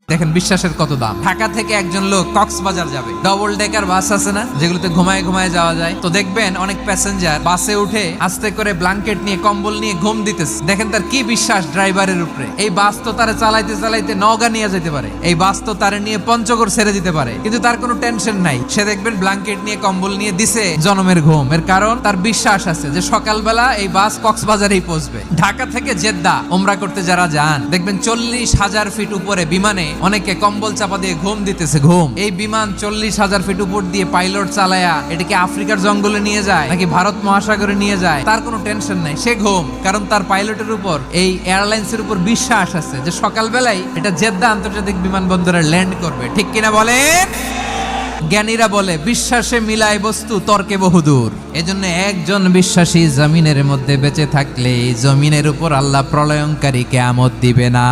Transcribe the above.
দেখেন বিশ্বাসের কত দাম। ঢাকা থেকে একজন লোক কক্সবাজার যাবে, ডবল ডেকার বাস আছে না যেগুলোতে ঘুমায় ঘুমায় যাওয়া যায়, তো দেখবেন অনেক প্যাসেঞ্জার বাসে উঠে আস্তে করে ব্ল্যাঙ্কেট নিয়ে কম্বল নিয়ে ঘুম দিতেছে। দেখেন তার কি বিশ্বাস ড্রাইভারের উপরে। এই বাস তো তারে চালাইতে চালাইতে নওগাঁ নিয়ে যেতে পারে, এই বাস তো তারে নিয়ে পঞ্চগড় ছেড়ে দিতে পারে, কিন্তু তার কোনো টেনশন নাই। সে দেখবেন ব্ল্যাঙ্কেট নিয়ে কম্বল নিয়ে দিছে জনমের ঘুম। এর কারণ তার বিশ্বাস আছে যে সকালবেলা এই বাস কক্সবাজারেই পৌঁছবে। ঢাকা থেকে জেদ্দা ওমরা করতে যারা যান দেখবেন 40,000 ফিট উপরে বিমানে অনেকে কম্বল চাপা দিয়ে ঘুম দিতেছে। ঘুম এই বিমান 40,000 ফিট উপর দিয়ে পাইলট চালায়া এটাকে আফ্রিকার জঙ্গলে নিয়ে যায় নাকি ভারত মহাসাগরে নিয়ে যায় তার কোনো টেনশন নাই, সে ঘুম। কারণ তার পাইলটের উপর, এই এয়ারলাইন্সের উপর বিশ্বাস আছে যে সকালবেলায় এটা জেদ্দা আন্তর্জাতিক বিমানবন্দরে ল্যান্ড করবে। ঠিক কিনা বলেন? জ্ঞানীরা বলে বিশ্বাসে মিলায় বস্তু তর্কে বহুদূর। এজন্য একজন বিশ্বাসী জমিনের মধ্যে বেঁচে থাকলে জমিনের উপর আল্লাহ প্রলয়ঙ্কারী কিয়ামত দিবে না।